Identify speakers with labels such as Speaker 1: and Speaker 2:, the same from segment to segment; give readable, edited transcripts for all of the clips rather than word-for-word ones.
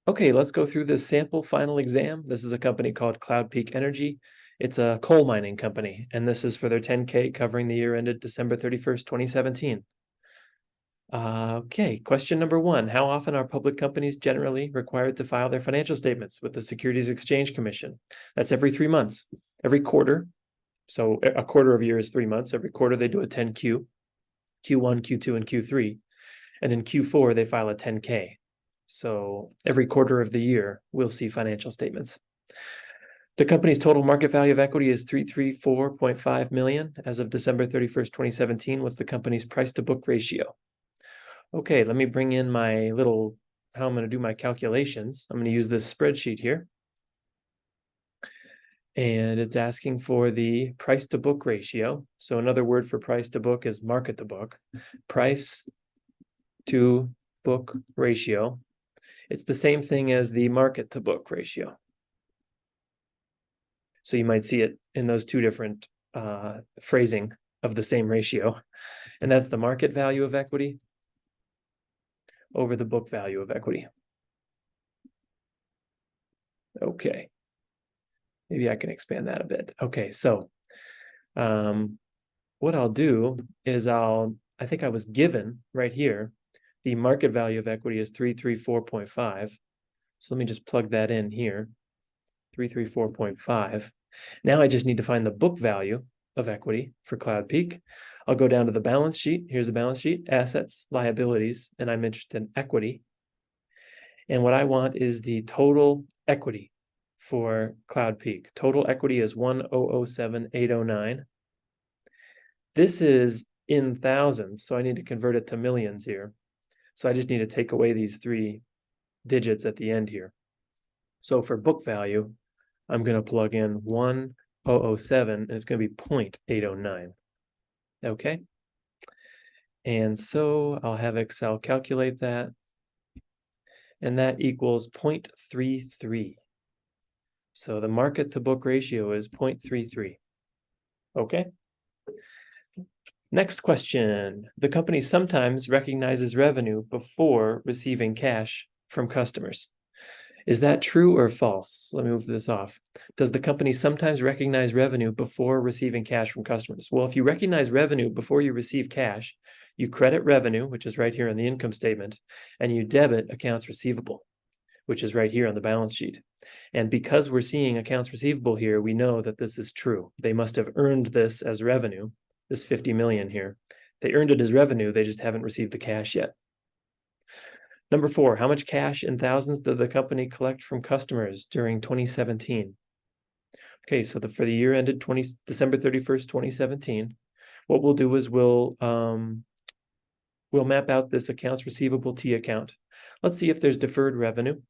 Speaker 1: Okay, let's go through this sample final exam. This is a company called Cloud Peak Energy. It's a coal mining company, and this is for their 10K covering the year ended December 31st, 2017. Okay, question number one. How often are public companies generally required to file their financial statements with the Securities Exchange Commission? That's every 3 months, every quarter. So a quarter of a year is 3 months. Every quarter they do a 10Q, Q1, Q2, and Q3. And in Q4, they file a 10K. So every quarter of the year, we'll see financial statements. The company's total market value of equity is $334.5 million. As of December 31st, 2017, what's the company's price to book ratio? Okay, let me bring in my how I'm going to do my calculations. I'm going to use this spreadsheet here. And it's asking for the price to book ratio. So another word for price to book is market to book. Price to book ratio. It's the same thing as the market to book ratio. So you might see it in those two different phrasing of the same ratio. And that's the market value of equity over the book value of equity. Okay. Maybe I can expand that a bit. Okay, so what I'll do is I think I was given right here, the market value of equity is 334.5. So let me just plug that in here, 334.5. Now I just need to find the book value of equity for Cloud Peak. I'll go down to the balance sheet. Here's the balance sheet, assets, liabilities, and I'm interested in equity. And what I want is the total equity for Cloud Peak. Total equity is 1,007,809. This is in thousands, so I need to convert it to millions here. So I just need to take away these 3 digits at the end here. So for book value, I'm going to plug in 1,007, and it's going to be 0.809. Okay. And so I'll have Excel calculate that. And that equals 0.33. So the market to book ratio is 0.33. Okay. Next question. The company sometimes recognizes revenue before receiving cash from customers. Is that true or false? Let me move this off. Does the company sometimes recognize revenue before receiving cash from customers? Well, if you recognize revenue before you receive cash, you credit revenue, which is right here on the income statement, and you debit accounts receivable, which is right here on the balance sheet. And because we're seeing accounts receivable here, we know that this is true. They must have earned this as revenue, this 50 million here. They earned it as revenue, they just haven't received the cash yet. Number 4, how much cash in thousands did the company collect from customers during 2017? Okay, so for the year ended December 31st, 2017, what we'll do is we'll map out this accounts receivable T account. Let's see if there's deferred revenue.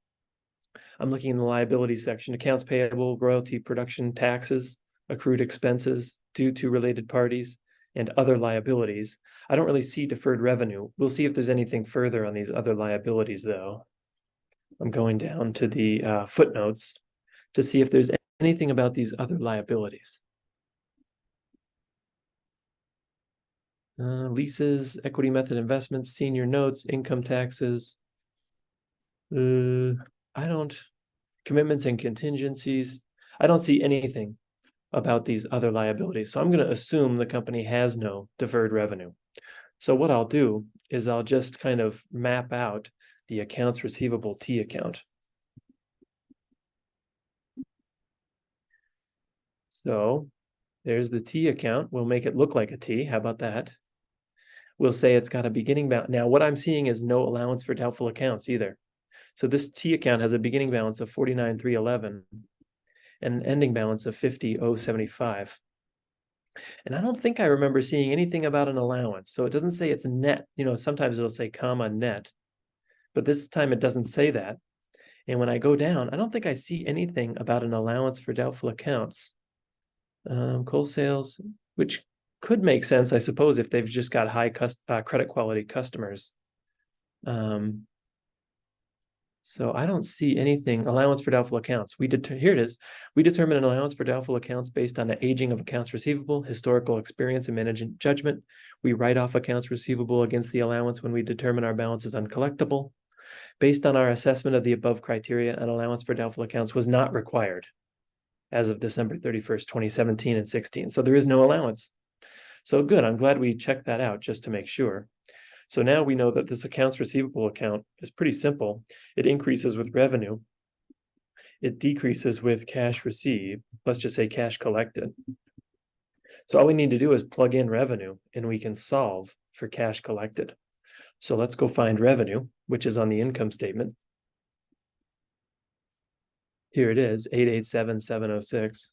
Speaker 1: I'm looking in the liability section, accounts payable, royalty, production, taxes, accrued expenses due to related parties, and other liabilities. I don't really see deferred revenue. We'll see if there's anything further on these other liabilities, though. I'm going down to the footnotes to see if there's anything about these other liabilities. Leases, equity method investments, senior notes, income taxes. Commitments and contingencies. I don't see anything about these other liabilities. So I'm going to assume the company has no deferred revenue. So what I'll do is I'll just kind of map out the accounts receivable T account. So there's the T account. We'll make it look like a T. How about that? We'll say it's got a beginning balance. Now, what I'm seeing is no allowance for doubtful accounts either. So this T account has a beginning balance of 49,311 and an ending balance of 50,075. And I don't think I remember seeing anything about an allowance. So it doesn't say it's net. You know, sometimes it'll say comma net, but this time it doesn't say that. And when I go down, I don't think I see anything about an allowance for doubtful accounts. Coal sales, which could make sense, I suppose, if they've just got high credit quality customers. So I don't see anything. Allowance for doubtful accounts. Here it is. We determine an allowance for doubtful accounts based on the aging of accounts receivable, historical experience, and management judgment. We write off accounts receivable against the allowance when we determine our balance is uncollectible. Based on our assessment of the above criteria, an allowance for doubtful accounts was not required as of December 31st, 2017 and 16. So there is no allowance. So good, I'm glad we checked that out just to make sure. So now we know that this accounts receivable account is pretty simple. It increases with revenue. It decreases with cash received. Let's just say cash collected. So all we need to do is plug in revenue and we can solve for cash collected. So let's go find revenue, which is on the income statement. Here it is, 887,706.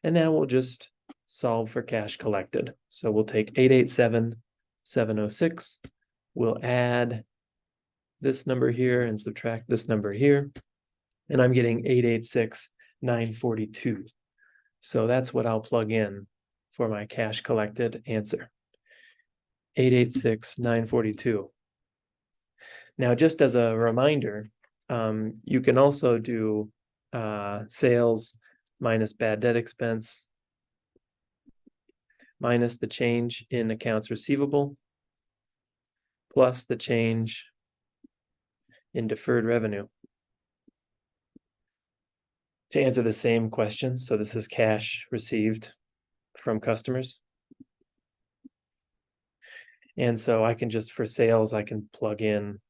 Speaker 1: And now we'll just solve for cash collected. So we'll take 887,706. We'll add this number here and subtract this number here. And I'm getting 886,942. So that's what I'll plug in for my cash collected answer. 886,942. Now, just as a reminder, you can also do sales minus bad debt expense minus the change in accounts receivable plus the change in deferred revenue to answer the same question. So this is cash received from customers. And so I can just, for sales, I can plug in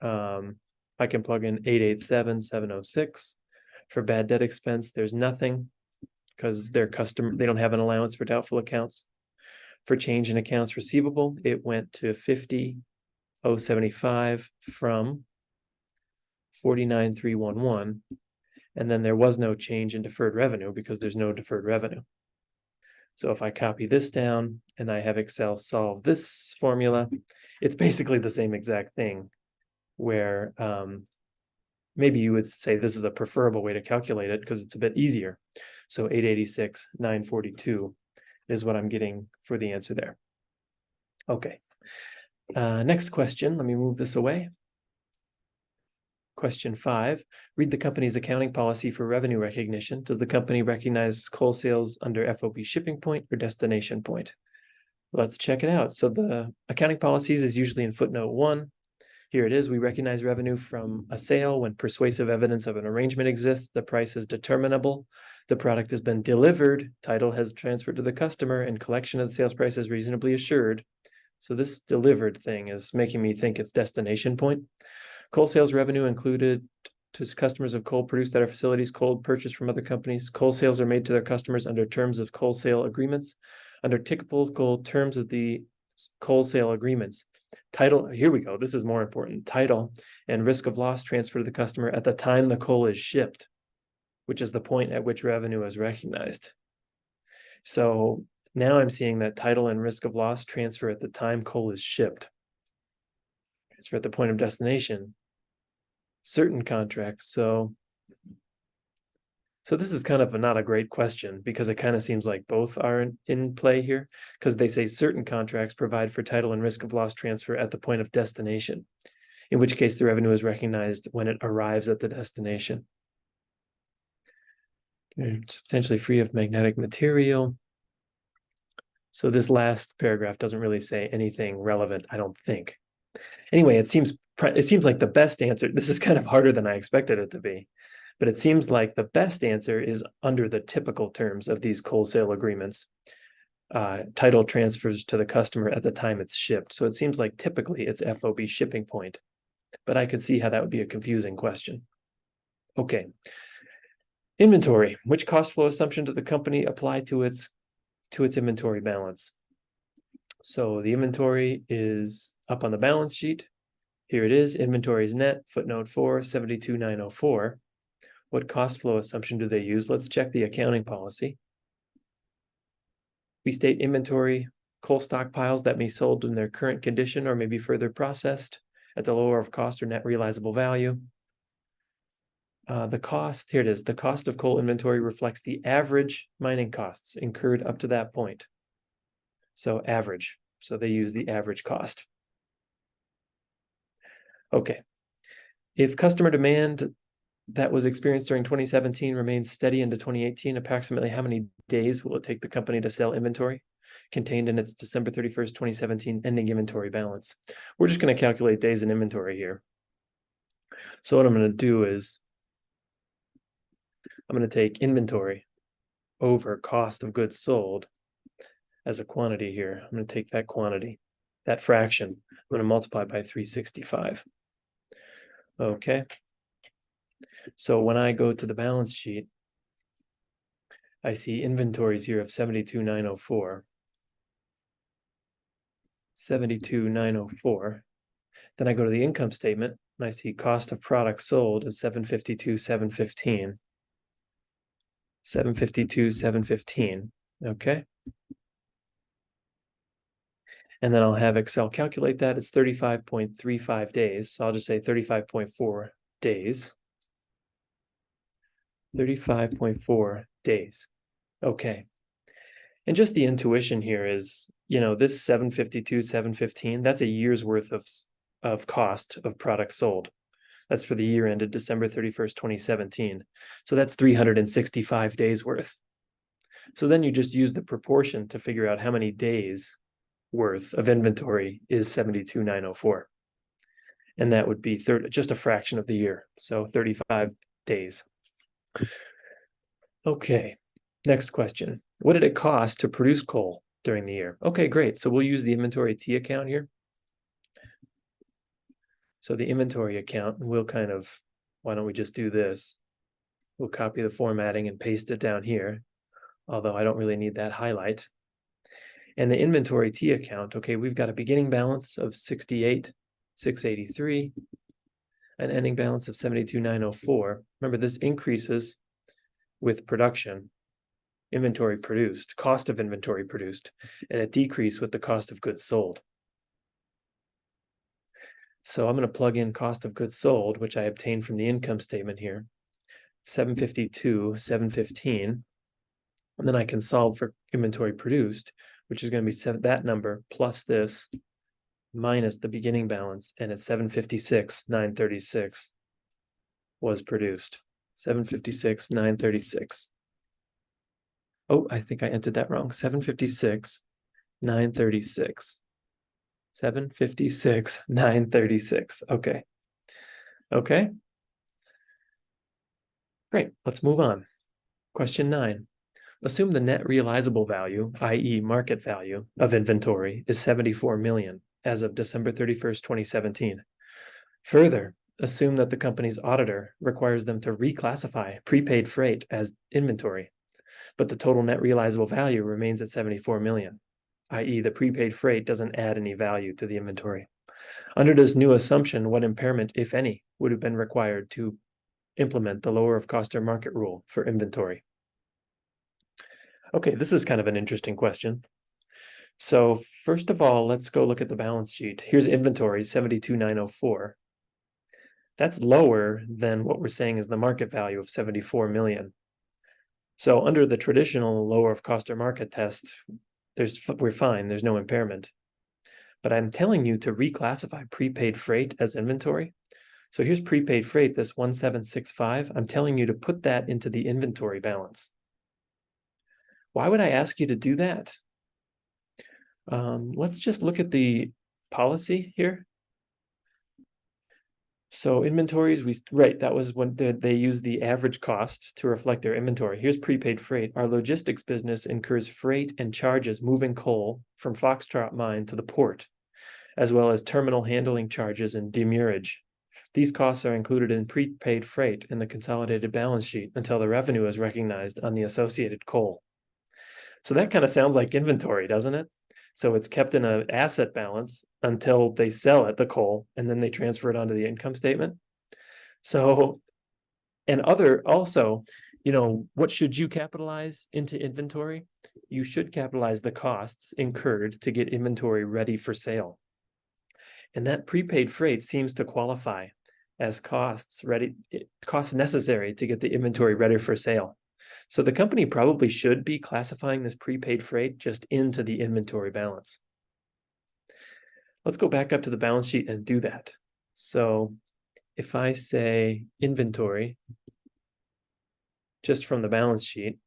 Speaker 1: 887,706. For bad debt expense, there's nothing because they don't have an allowance for doubtful accounts. For change in accounts receivable, it went to 50,075 from 49,311. And then there was no change in deferred revenue because there's no deferred revenue. So if I copy this down and I have Excel solve this formula, it's basically the same exact thing where maybe you would say this is a preferable way to calculate it because it's a bit easier. So 886,942 is what I'm getting for the answer there. Okay. Next question. Let me move this away. Question 5, read the company's accounting policy for revenue recognition. Does the company recognize coal sales under FOB shipping point or destination point? Let's check it out. So the accounting policies is usually in footnote 1. Here it is. We recognize revenue from a sale when persuasive evidence of an arrangement exists. The price is determinable. The product has been delivered. Title has transferred to the customer and collection of the sales price is reasonably assured. So this delivered thing is making me think it's destination point. Coal sales revenue included to customers of coal produced at our facilities, coal purchased from other companies. Coal sales are made to their customers under terms of coal sale agreements. Under typical coal terms of the coal sale agreements. Title, here we go, this is more important. Title and risk of loss transfer to the customer at the time the coal is shipped, which is the point at which revenue is recognized. So now I'm seeing that title and risk of loss transfer at the time coal is shipped. Transfer at the point of destination. Certain contracts. So this is kind of not a great question because it kind of seems like both are in play here because they say certain contracts provide for title and risk of loss transfer at the point of destination, in which case the revenue is recognized when it arrives at the destination. It's potentially free of magnetic material. So this last paragraph doesn't really say anything relevant, I don't think. Anyway, it seems like the best answer, this is kind of harder than I expected it to be, but it seems like the best answer is under the typical terms of these coal sale agreements. Title transfers to the customer at the time it's shipped. So it seems like typically it's FOB shipping point, but I could see how that would be a confusing question. Okay. Inventory. Which cost flow assumption did the company apply to its inventory balance? So the inventory is up on the balance sheet. Here it is, inventory is net, footnote 4, 72,904. What cost flow assumption do they use? Let's check the accounting policy. We state inventory, coal stockpiles that may be sold in their current condition or may be further processed at the lower of cost or net realizable value. The cost, here it is, the cost of coal inventory reflects the average mining costs incurred up to that point. So average, so they use the average cost. Okay, if customer demand that was experienced during 2017 remains steady into 2018, approximately how many days will it take the company to sell inventory? contained in its December 31st, 2017 ending inventory balance. We're just going to calculate days in inventory here. So what I'm going to do is I'm going to take inventory over cost of goods sold as a quantity here. I'm going to take that quantity, that fraction, I'm going to multiply by 365. Okay. So when I go to the balance sheet, I see inventories here of 72,904. 72,904. Then I go to the income statement and I see cost of products sold is 752,715. 752,715. Okay. And then I'll have Excel calculate that. It's 35.35 days. So I'll just say 35.4 days. 35.4 days. Okay. And just the intuition here is, this 752, 715, that's a year's worth of cost of products sold. That's for the year ended December 31st, 2017. So that's 365 days worth. So then you just use the proportion to figure out how many days worth of inventory is 72,904. And that would be just a fraction of the year. So 35 days. Okay, next question. What did it cost to produce coal during the year? Okay, great. So we'll use the inventory T account here. So the inventory account, we'll why don't we just do this? We'll copy the formatting and paste it down here, although I don't really need that highlight. And the inventory T account, okay, we've got a beginning balance of 68,683, an ending balance of 72,904. Remember, this increases with production, inventory produced, cost of inventory produced, and a decrease with the cost of goods sold. So I'm going to plug in cost of goods sold, which I obtained from the income statement here, 752, 715. And then I can solve for inventory produced, which is going to be that number plus this minus the beginning balance, and it's 756, 936 was produced. 756, 936. Oh, I think I entered that wrong. 756, 936. 756, 936. Okay. Okay. Great. Let's move on. Question 9. Assume the net realizable value, i.e. market value, of inventory is 74 million as of December 31st, 2017. Further, assume that the company's auditor requires them to reclassify prepaid freight as inventory, but the total net realizable value remains at 74 million, i.e. the prepaid freight doesn't add any value to the inventory. Under this new assumption, what impairment, if any, would have been required to implement the lower of cost or market rule for inventory? Okay, this is kind of an interesting question. So first of all, let's go look at the balance sheet. Here's inventory, 72,904. That's lower than what we're saying is the market value of 74 million. So under the traditional lower of cost or market test, we're fine, there's no impairment. But I'm telling you to reclassify prepaid freight as inventory. So here's prepaid freight, this 1765. I'm telling you to put that into the inventory balance. Why would I ask you to do that? Let's just look at the policy here. So inventories, that was when they use the average cost to reflect their inventory. Here's prepaid freight. Our logistics business incurs freight and charges moving coal from Foxtrot Mine to the port, as well as terminal handling charges and demurrage. These costs are included in prepaid freight in the consolidated balance sheet until the revenue is recognized on the associated coal. So that kind of sounds like inventory, doesn't it? So it's kept in an asset balance until they sell it, the coal, and then they transfer it onto the income statement. So, and also, what should you capitalize into inventory? You should capitalize the costs incurred to get inventory ready for sale. And that prepaid freight seems to qualify as costs necessary to get the inventory ready for sale. So the company probably should be classifying this prepaid freight just into the inventory balance. Let's go back up to the balance sheet and do that. So if I say inventory, just from the balance sheet,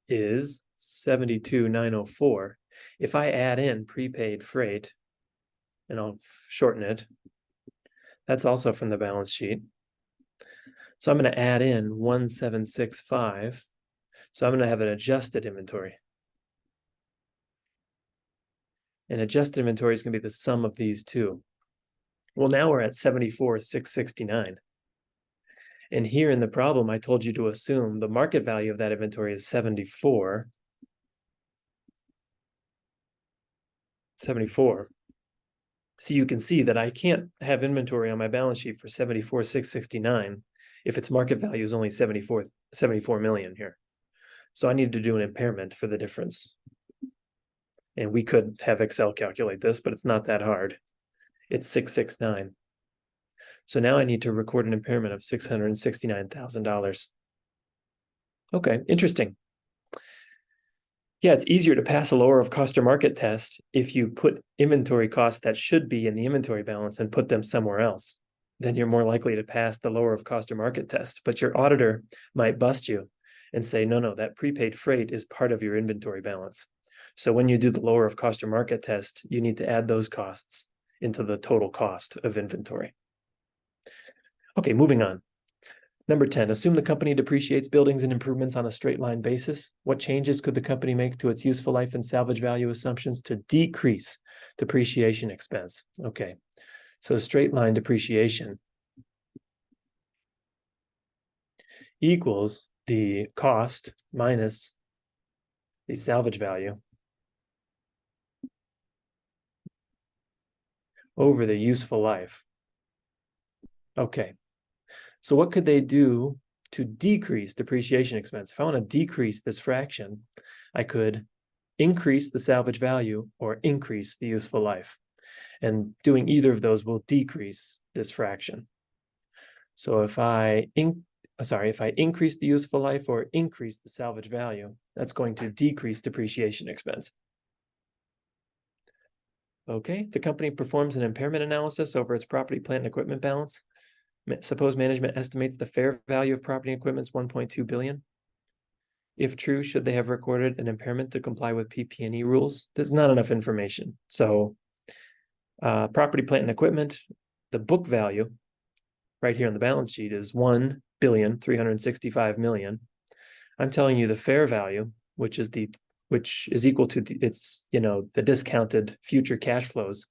Speaker 1: is 72,904. If I add in prepaid freight, and I'll shorten it, that's also from the balance sheet. So I'm going to add in 1765. So I'm going to have an adjusted inventory. And adjusted inventory is going to be the sum of these two. Well, now we're at 74,669. And here in the problem, I told you to assume the market value of that inventory is 74. So you can see that I can't have inventory on my balance sheet for 74,669 if its market value is only 74 million here. So I need to do an impairment for the difference. And we could have Excel calculate this, but it's not that hard. It's 669. So now I need to record an impairment of $669,000. Okay, interesting. Yeah, it's easier to pass a lower of cost or market test if you put inventory costs that should be in the inventory balance and put them somewhere else. Then you're more likely to pass the lower of cost or market test. But your auditor might bust you and say, no, that prepaid freight is part of your inventory balance. So when you do the lower of cost or market test, you need to add those costs into the total cost of inventory. Okay, moving on. Number 10, assume the company depreciates buildings and improvements on a straight line basis. What changes could the company make to its useful life and salvage value assumptions to decrease depreciation expense? Okay, so straight line depreciation equals the cost minus the salvage value over the useful life. Okay, so what could they do to decrease depreciation expense? If I want to decrease this fraction, I could increase the salvage value or increase the useful life. And doing either of those will decrease this fraction. So if I increase the useful life or increase the salvage value, that's going to decrease depreciation expense. Okay, the company performs an impairment analysis over its property, plant, and equipment balance. Suppose management estimates the fair value of property and equipment is 1.2 billion. If true, should they have recorded an impairment to comply with PP&E rules? There's not enough information. So property, plant, and equipment, the book value right here on the balance sheet is 1,365,000,000. I'm telling you the fair value, which is equal to the discounted future cash flows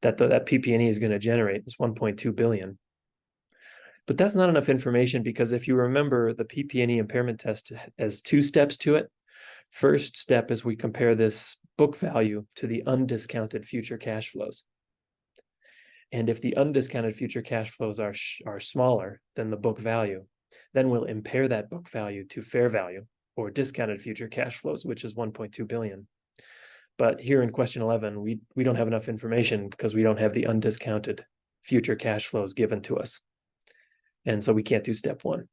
Speaker 1: that PP&E is going to generate is 1.2 billion. But that's not enough information because if you remember, the PP&E impairment test has two steps to it. First step is we compare this book value to the undiscounted future cash flows. And if the undiscounted future cash flows are smaller than the book value, then we'll impair that book value to fair value or discounted future cash flows, which is 1.2 billion. But here in question 11, we don't have enough information because we don't have the undiscounted future cash flows given to us. And so we can't do step one.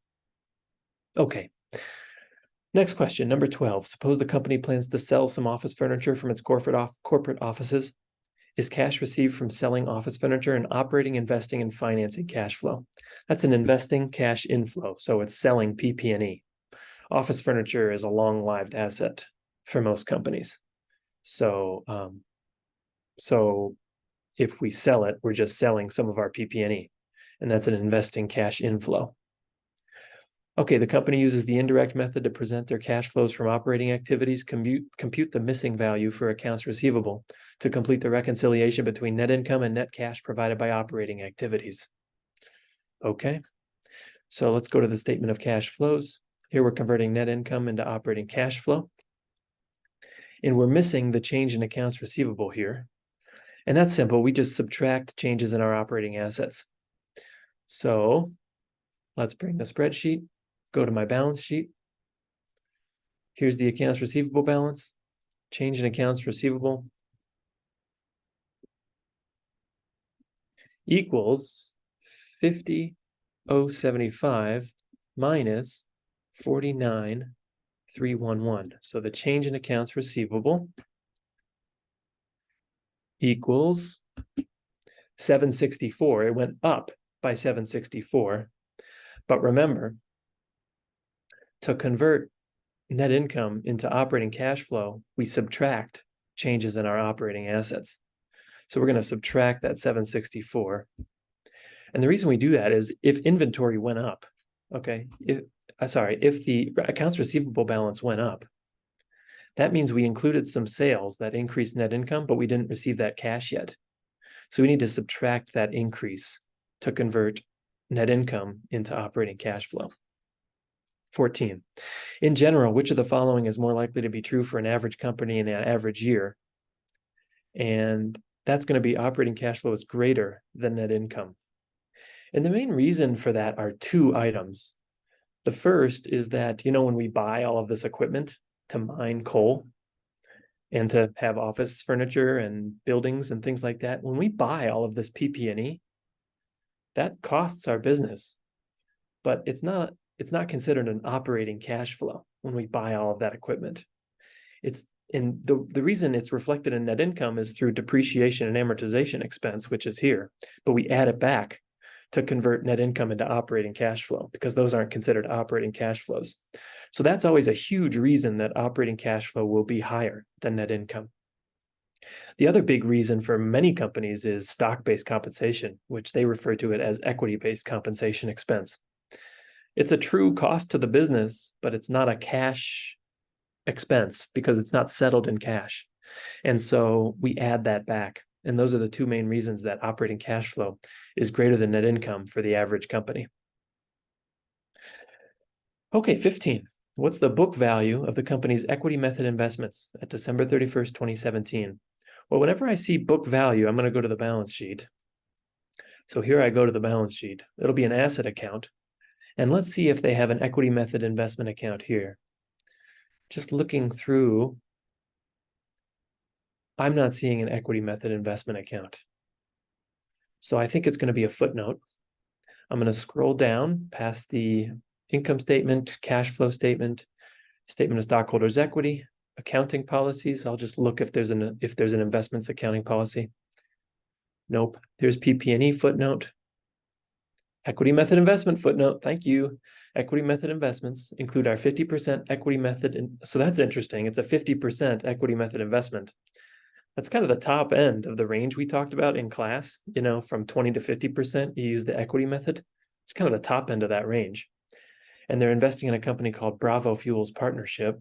Speaker 1: Okay. Next question, number 12. Suppose the company plans to sell some office furniture from its corporate offices. Is cash received from selling office furniture an operating, investing, and financing cash flow? That's an investing cash inflow. So it's selling PP&E. Office furniture is a long-lived asset for most companies. So if we sell it, we're just selling some of our PP&E. And that's an investing cash inflow. Okay, the company uses the indirect method to present their cash flows from operating activities, compute the missing value for accounts receivable to complete the reconciliation between net income and net cash provided by operating activities. Okay, so let's go to the statement of cash flows. Here we're converting net income into operating cash flow. And we're missing the change in accounts receivable here. And that's simple. We just subtract changes in our operating assets. So let's bring the spreadsheet, go to my balance sheet. Here's the accounts receivable balance, change in accounts receivable equals 50,075 minus 49,311. So the change in accounts receivable equals 764. It went up by 764. But remember, to convert net income into operating cash flow, we subtract changes in our operating assets. So we're going to subtract that 764. And the reason we do that is if inventory went up, okay, if the accounts receivable balance went up, that means we included some sales that increased net income, but we didn't receive that cash yet. So we need to subtract that increase to convert net income into operating cash flow. 14. In general, which of the following is more likely to be true for an average company in an average year? And that's going to be operating cash flow is greater than net income. And the main reason for that are two items. The first is that, when we buy all of this equipment to mine coal and to have office furniture and buildings and things like that, when we buy all of this PP&E, that costs our business, but it's not considered an operating cash flow when we buy all of that equipment. And the reason it's reflected in net income is through depreciation and amortization expense, which is here, but we add it back to convert net income into operating cash flow because those aren't considered operating cash flows. So that's always a huge reason that operating cash flow will be higher than net income. The other big reason for many companies is stock-based compensation, which they refer to it as equity-based compensation expense. It's a true cost to the business, but it's not a cash expense because it's not settled in cash. And so we add that back. And those are the two main reasons that operating cash flow is greater than net income for the average company. Okay, 15. What's the book value of the company's equity method investments at December 31st, 2017? Well, whenever I see book value, I'm going to go to the balance sheet. So here I go to the balance sheet. It'll be an asset account. And let's see if they have an equity method investment account here. Just looking through, I'm not seeing an equity method investment account. So I think it's going to be a footnote. I'm going to scroll down past the income statement, cash flow statement, statement of stockholders' equity, accounting policies. I'll just look if there's an investments accounting policy. Nope. There's PP&E footnote. Equity method investment footnote. Thank you. Equity method investments include our 50% equity method. So that's interesting. It's a 50% equity method investment. That's kind of the top end of the range we talked about in class, from 20 to 50%, you use the equity method. It's kind of the top end of that range. And they're investing in a company called Bravo Fuels Partnership.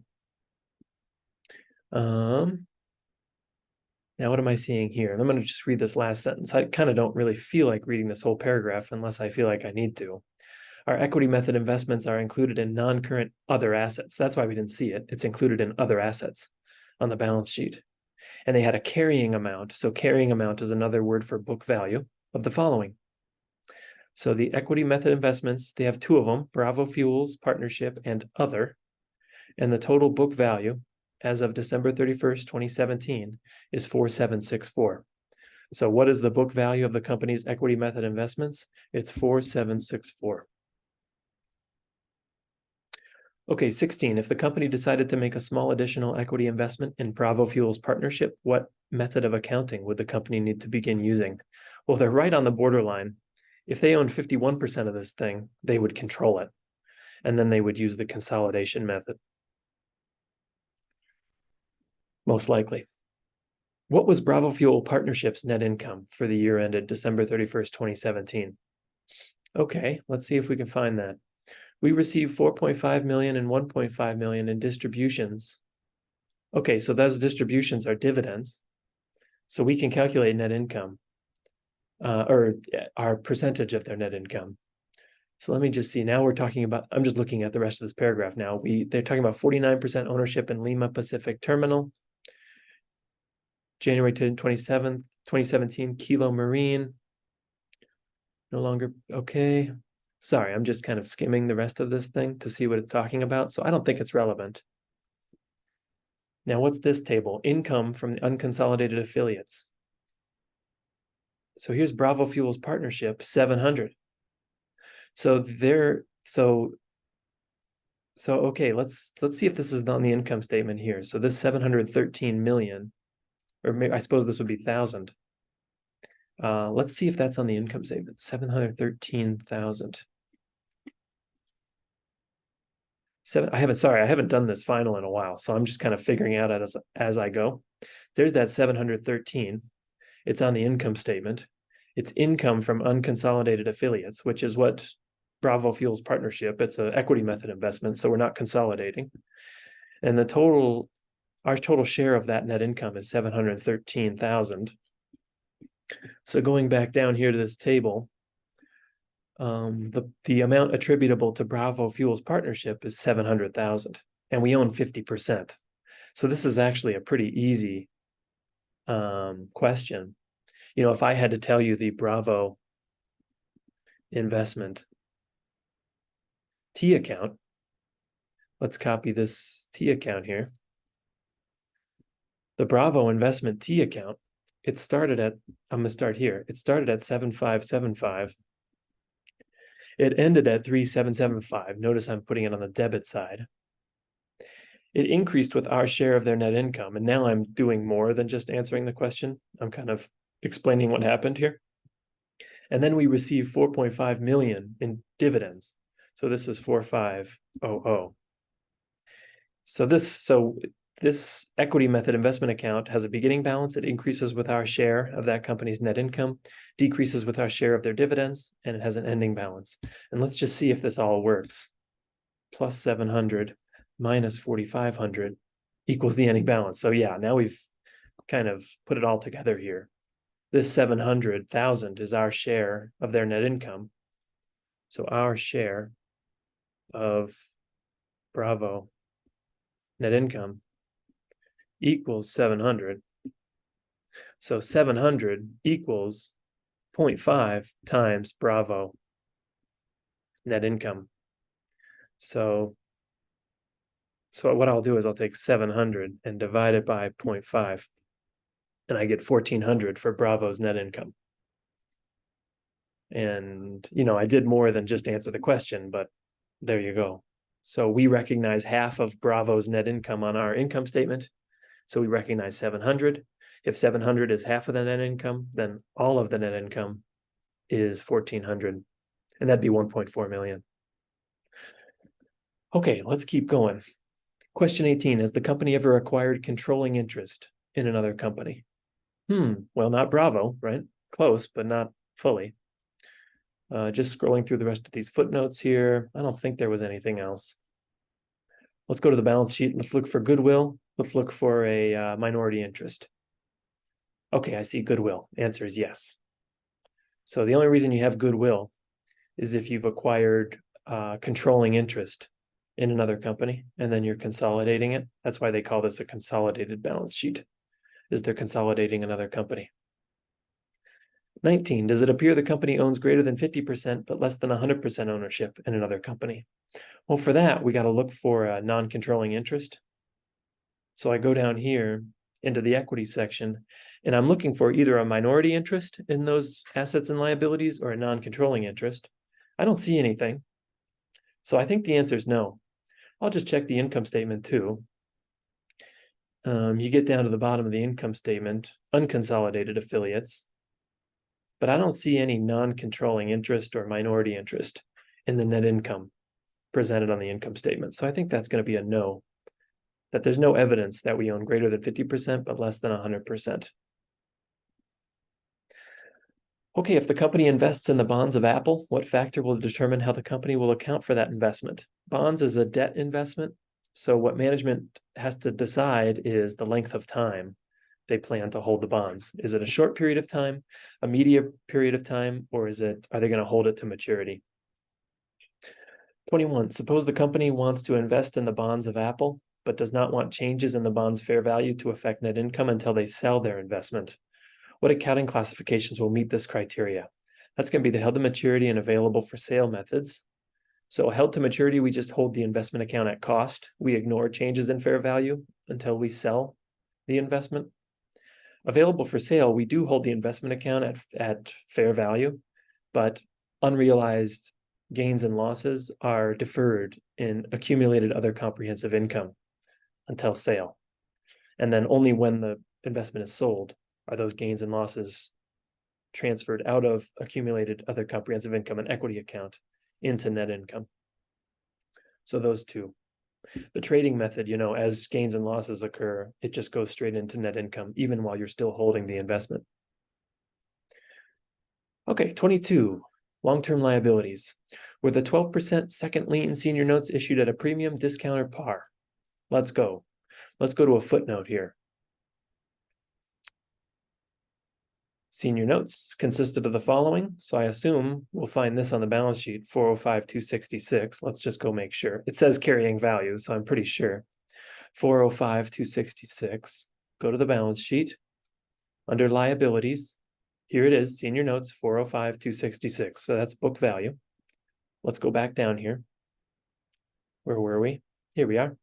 Speaker 1: Now, what am I seeing here? I'm going to just read this last sentence. I kind of don't really feel like reading this whole paragraph unless I feel like I need to. Our equity method investments are included in non-current other assets. That's why we didn't see it. It's included in other assets on the balance sheet. And they had a carrying amount. So carrying amount is another word for book value of the following. So the equity method investments, they have two of them, Bravo Fuels Partnership and other. And the total book value as of December 31st, 2017 is 4764. So what is the book value of the company's equity method investments? It's 4764. Okay, 16. If the company decided to make a small additional equity investment in Bravo Fuels Partnership, what method of accounting would the company need to begin using? Well, they're right on the borderline. If they own 51% of this thing, they would control it. And then they would use the consolidation method. Most likely. What was Bravo Fuel Partnership's net income for the year ended December 31st, 2017? Okay, let's see if we can find that. We received 4.5 million and 1.5 million in distributions. Okay, so those distributions are dividends. So we can calculate net income, or our percentage of their net income. So let me just see. Now we're talking about, I'm just looking at the rest of this paragraph now. They're talking about 49% ownership in Lima Pacific Terminal. January 27th, 2017, Kilo Marine. No longer, okay. Sorry, I'm just kind of skimming the rest of this thing to see what it's talking about. So I don't think it's relevant. Now, what's this table? Income from the unconsolidated affiliates. So here's Bravo Fuels Partnership, 700. So okay, let's see if this is on the income statement here. So this 713 million, or maybe I suppose this would be 1,000. Let's see if that's on the income statement. 713,000. I haven't done this final in a while, so I'm just kind of figuring out as I go. There's that 713. It's on the income statement. It's income from unconsolidated affiliates, which is what Bravo Fuels Partnership. It's an equity method investment, so we're not consolidating. And our total share of that net income is 713,000. So going back down here to this table, the amount attributable to Bravo Fuels Partnership is 700,000, and we own 50%. So this is actually a pretty easy question. You know, if I had to tell you the Bravo investment T account, let's copy this T account here. The Bravo investment T account, I'm gonna start here. It started at 7575. It ended at 3775. Notice I'm putting it on the debit side. It increased with our share of their net income. And now I'm doing more than just answering the question. I'm kind of explaining what happened here. And then we received 4.5 million in dividends. So this is 4500. So this equity method investment account has a beginning balance. It increases with our share of that company's net income, decreases with our share of their dividends, and it has an ending balance. And let's just see if this all works. Plus 700 minus 4,500 equals the ending balance. So yeah, now we've kind of put it all together here. This 700,000 is our share of their net income. So our share of Bravo net income equals 700. So 700 equals 0.5 times Bravo net income. So what I'll do is I'll take 700 and divide it by 0.5, and I get 1,400 for Bravo's net income. And, you know, I did more than just answer the question, but there you go. So we recognize half of Bravo's net income on our income statement. So we recognize 700. If 700 is half of the net income, then all of the net income is 1,400, and that'd be 1.4 million. Okay, let's keep going. Question 18, has the company ever acquired controlling interest in another company? Well, not Bravo, right? Close, but not fully. Just scrolling through the rest of these footnotes here. I don't think there was anything else. Let's go to the balance sheet. Let's look for goodwill. Let's look for a minority interest. Okay, I see goodwill. Answer is yes. So the only reason you have goodwill is if you've acquired controlling interest in another company and then you're consolidating it. That's why they call this a consolidated balance sheet, is they're consolidating another company. 19, does it appear the company owns greater than 50% but less than 100% ownership in another company? Well, for that, we got to look for a non-controlling interest. So I go down here into the equity section, and I'm looking for either a minority interest in those assets and liabilities or a non-controlling interest. I don't see anything. So I think the answer is no. I'll just check the income statement too. You get down to the bottom of the income statement, unconsolidated affiliates, but I don't see any non-controlling interest or minority interest in the net income presented on the income statement. So I think that's going to be a no, that there's no evidence that we own greater than 50% but less than 100%. Okay, if the company invests in the bonds of Apple, what factor will determine how the company will account for that investment? Bonds is a debt investment, so what management has to decide is the length of time they plan to hold the bonds. Is it a short period of time, a medium period of time, or are they going to hold it to maturity? 21, suppose the company wants to invest in the bonds of Apple, but does not want changes in the bond's fair value to affect net income until they sell their investment. What accounting classifications will meet this criteria? That's going to be the held to maturity and available for sale methods. So held to maturity, we just hold the investment account at cost. We ignore changes in fair value until we sell the investment. Available for sale, we do hold the investment account at fair value, but unrealized gains and losses are deferred in accumulated other comprehensive income until sale. And then only when the investment is sold are those gains and losses transferred out of accumulated other comprehensive income and equity account into net income. So those two. The trading method, as gains and losses occur, it just goes straight into net income, even while you're still holding the investment. Okay, 22, long-term liabilities. Were the 12% second lien senior notes issued at a premium, discount, or par? Let's go. Let's go to a footnote here. Senior notes consisted of the following. So I assume we'll find this on the balance sheet, 405,266. Let's just go make sure. It says carrying value, so I'm pretty sure. 405,266. Go to the balance sheet. Under liabilities, here it is, senior notes, 405,266. So that's book value. Let's go back down here. Where were we? Here we are.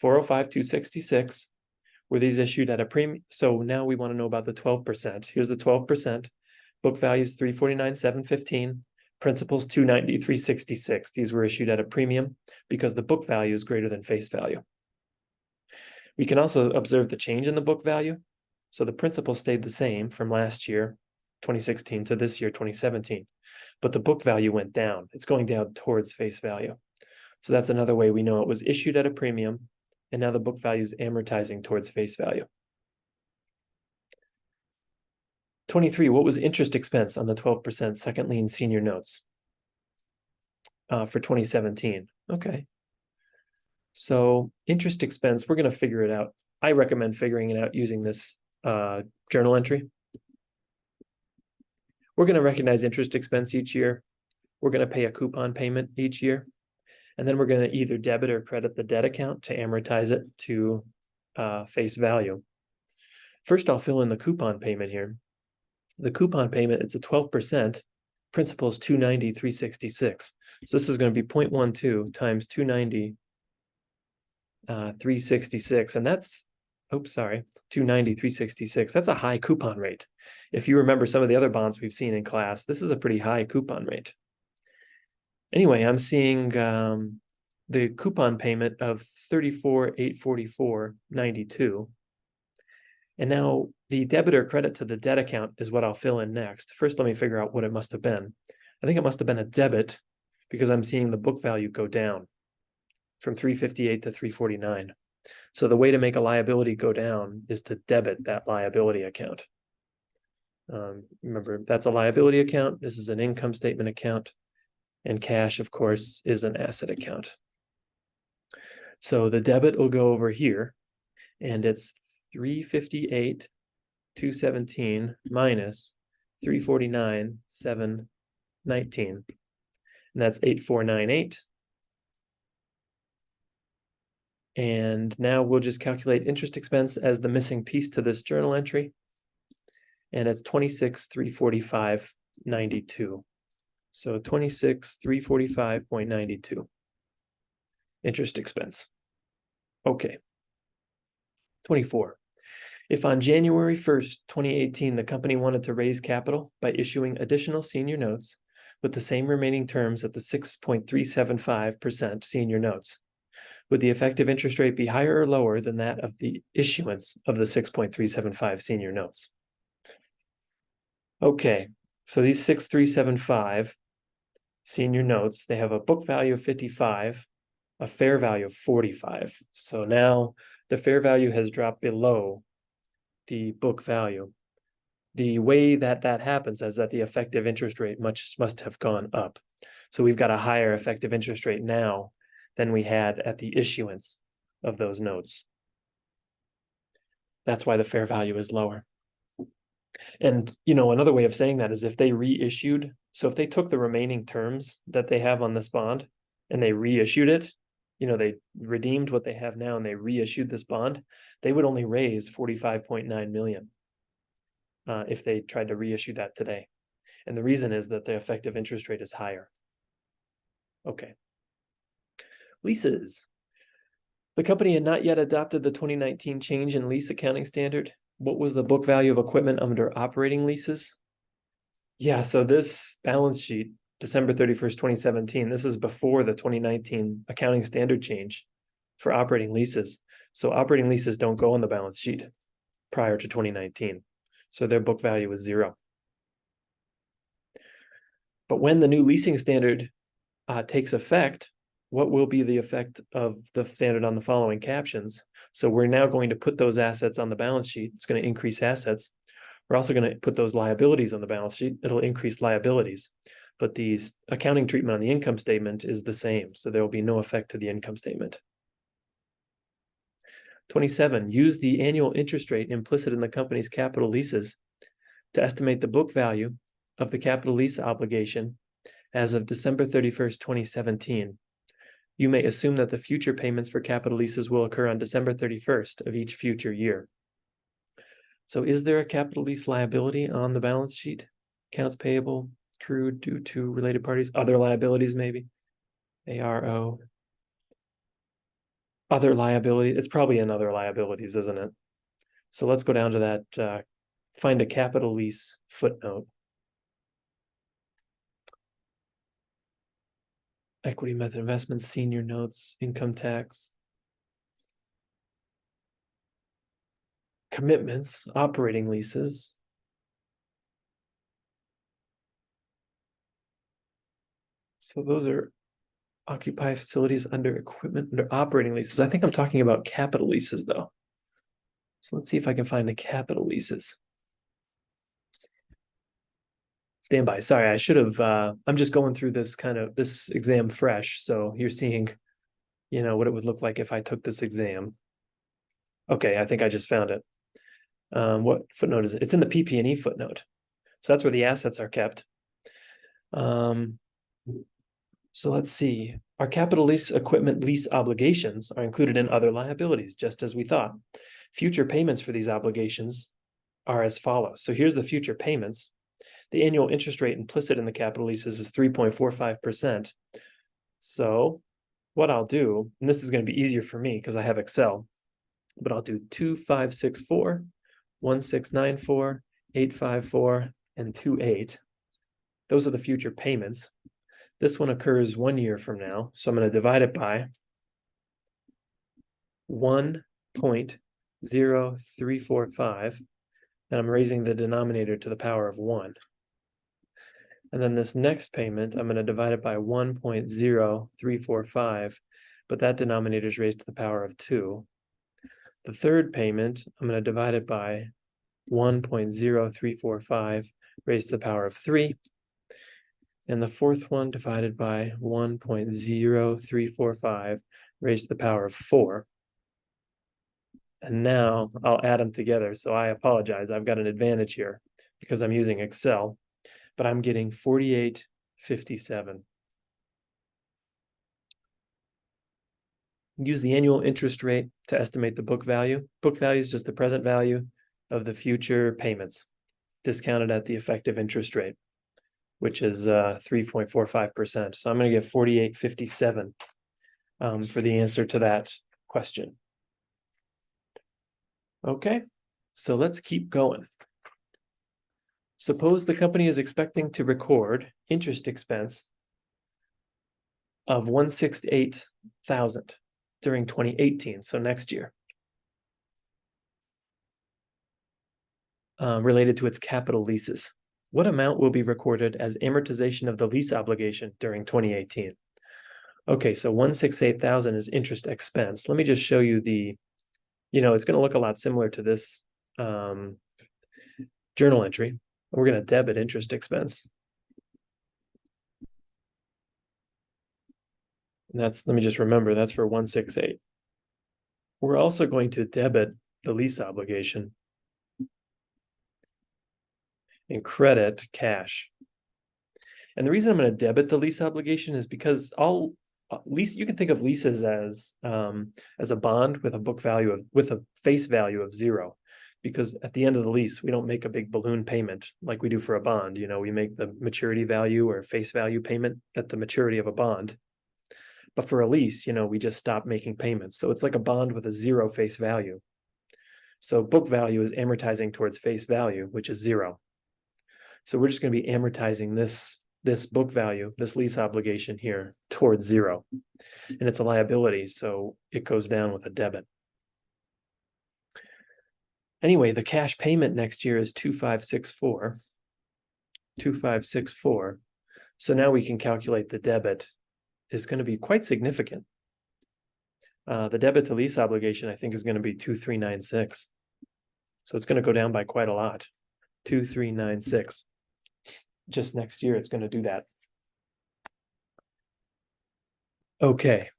Speaker 1: 405,266. Were these issued at a premium? So now we want to know about the 12%. Here's the 12%. Book value is 349,715. Principal's 290,366. These were issued at a premium because the book value is greater than face value. We can also observe the change in the book value. So the principal stayed the same from last year, 2016, to this year, 2017. But the book value went down. It's going down towards face value. So that's another way we know it was issued at a premium, and now the book value is amortizing towards face value. 23, what was interest expense on the 12% second lien senior notes for 2017? Okay. So interest expense, we're going to figure it out. I recommend figuring it out using this journal entry. We're going to recognize interest expense each year. We're going to pay a coupon payment each year. And then we're going to either debit or credit the debt account to amortize it to face value. First, I'll fill in the coupon payment here. The coupon payment, it's a 12%. Principal is 290,366. So this is going to be 0.12 times 290,366. And that's, 290,366. That's a high coupon rate. If you remember some of the other bonds we've seen in class, this is a pretty high coupon rate. Anyway, I'm seeing the coupon payment of 34,844.92. And now the debit or credit to the debt account is what I'll fill in next. First, let me figure out what it must have been. I think it must have been a debit because I'm seeing the book value go down from 358 to 349. So the way to make a liability go down is to debit that liability account. Remember, that's a liability account. This is an income statement account. And cash, of course, is an asset account. So the debit will go over here, and it's 358,217 minus 349,719. And that's 8,498. And now we'll just calculate interest expense as the missing piece to this journal entry. And it's 26,345.92. So 26,345.92 interest expense. Okay. 24. If on January 1st, 2018, the company wanted to raise capital by issuing additional senior notes with the same remaining terms at the 6.375% senior notes, would the effective interest rate be higher or lower than that of the issuance of the 6.375 senior notes? Okay, so these 6.375 senior notes, they have a book value of 55, a fair value of 45. So now the fair value has dropped below the book value. The way that that happens is that the effective interest rate must have gone up. So we've got a higher effective interest rate now than we had at the issuance of those notes. That's why the fair value is lower. And, another way of saying that is if they reissued, so if they took the remaining terms that they have on this bond and they reissued it, they redeemed what they have now and they reissued this bond, they would only raise 45.9 million if they tried to reissue that today. And the reason is that the effective interest rate is higher. Okay. Leases. The company had not yet adopted the 2019 change in lease accounting standard. What was the book value of equipment under operating leases? Yeah, so this balance sheet, December 31st, 2017, this is before the 2019 accounting standard change for operating leases. So operating leases don't go on the balance sheet prior to 2019. So their book value is 0. But when the new leasing standard takes effect, what will be the effect of the standard on the following captions? So we're now going to put those assets on the balance sheet. It's going to increase assets. We're also going to put those liabilities on the balance sheet. It'll increase liabilities. But the accounting treatment on the income statement is the same. So there will be no effect to the income statement. 27, use the annual interest rate implicit in the company's capital leases to estimate the book value of the capital lease obligation as of December 31st, 2017. You may assume that the future payments for capital leases will occur on December 31st of each future year. So is there a capital lease liability on the balance sheet? Accounts payable, accrued due to related parties, other liabilities maybe? ARO. Other liability, it's probably in other liabilities, isn't it? So let's go down to that, find a capital lease footnote. Equity method investments, senior notes, income tax. Commitments, operating leases. So those are occupy facilities under equipment, under operating leases. I think I'm talking about capital leases though. So let's see if I can find the capital leases. Stand by. Sorry, I should have, I'm just going through this exam fresh. So you're seeing, what it would look like if I took this exam. Okay, I think I just found it. What footnote is it? It's in the PP&E footnote. So that's where the assets are kept. So let's see. Our capital lease equipment lease obligations are included in other liabilities, just as we thought. Future payments for these obligations are as follows. So here's the future payments. The annual interest rate implicit in the capital leases is 3.45%. So what I'll do, and this is going to be easier for me because I have Excel, but I'll do 2564, 1694, 854, and 28. Those are the future payments. This one occurs 1 year from now. So I'm going to divide it by 1.0345. And I'm raising the denominator to the power of 1. And then this next payment, I'm going to divide it by 1.0345, but that denominator is raised to the power of 2. The third payment, I'm going to divide it by 1.0345 raised to the power of 3. And the fourth one divided by 1.0345 raised to the power of 4. And now I'll add them together. So I apologize. I've got an advantage here because I'm using Excel, but I'm getting 4857. Use the annual interest rate to estimate the book value. Book value is just the present value of the future payments, discounted at the effective interest rate, which is 3.45%. So I'm going to get 4857 for the answer to that question. Okay, so let's keep going. Suppose the company is expecting to record interest expense of $168,000 during 2018, so next year, related to its capital leases. What amount will be recorded as amortization of the lease obligation during 2018? Okay, so $168,000 is interest expense. Let me just show you the, it's going to look a lot similar to this journal entry. We're going to debit interest expense. And that's, let me just remember, that's for 168. We're also going to debit the lease obligation and credit cash. And the reason I'm going to debit the lease obligation is because you can think of leases as a bond with a book value with a face value of 0, because at the end of the lease we don't make a big balloon payment like we do for a bond. We make the maturity value or face value payment at the maturity of a bond. But for a lease, we just stop making payments. So it's like a bond with a 0 face value. So book value is amortizing towards face value, which is 0. So we're just going to be amortizing this book value, this lease obligation here, towards 0. And it's a liability, so it goes down with a debit. Anyway, the cash payment next year is 2564. So now we can calculate the debit is going to be quite significant. The debit to lease obligation, I think, is going to be 2396. So it's going to go down by quite a lot. 2396. Just next year, it's going to do that. Okay.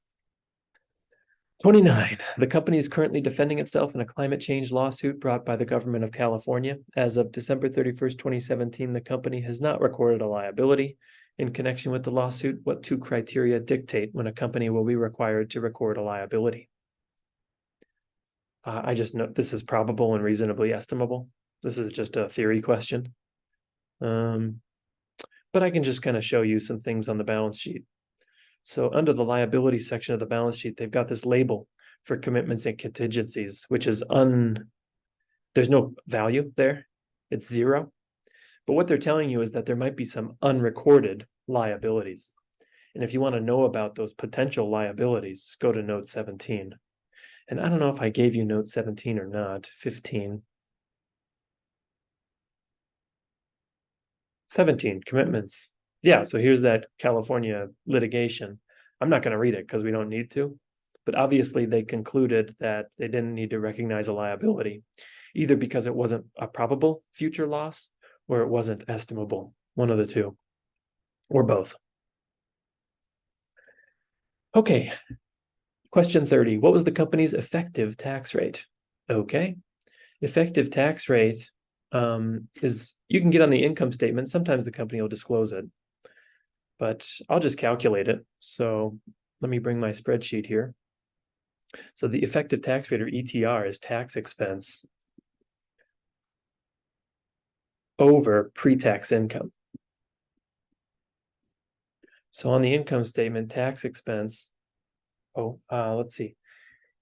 Speaker 1: 29. The company is currently defending itself in a climate change lawsuit brought by the government of California. As of December 31st, 2017, the company has not recorded a liability. In connection with the lawsuit, what two criteria dictate when a company will be required to record a liability? I just note this is probable and reasonably estimable. This is just a theory question. But I can just kind of show you some things on the balance sheet. So under the liability section of the balance sheet, they've got this label for commitments and contingencies, which is there's no value there. It's zero. But what they're telling you is that there might be some unrecorded liabilities. And if you want to know about those potential liabilities, go to note 17. And I don't know if I gave you note 17 or not, 15. 17, commitments. Yeah, so here's that California litigation. I'm not going to read it because we don't need to, but obviously they concluded that they didn't need to recognize a liability, either because it wasn't a probable future loss or it wasn't estimable, one of the two, or both. Okay, question 30. What was the company's effective tax rate? Okay, effective tax rate is, you can get on the income statement. Sometimes the company will disclose it, but I'll just calculate it. So let me bring my spreadsheet here. So the effective tax rate, or ETR, is tax expense over pre-tax income. So on the income statement, tax expense, let's see,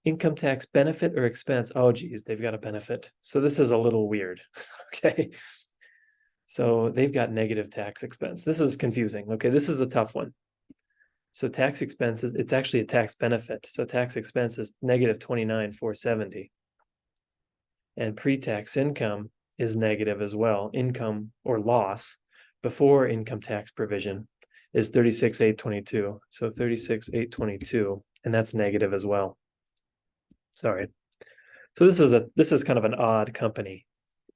Speaker 1: income tax benefit or expense. Oh, geez, they've got a benefit. So this is a little weird, okay? So they've got negative tax expense. This is confusing. Okay, this is a tough one. So tax expenses, it's actually a tax benefit. So tax expense is negative 29,470. And pre-tax income is negative as well. Income or loss before income tax provision is 36,822. So 36,822, and that's negative as well. Sorry. So this is kind of an odd company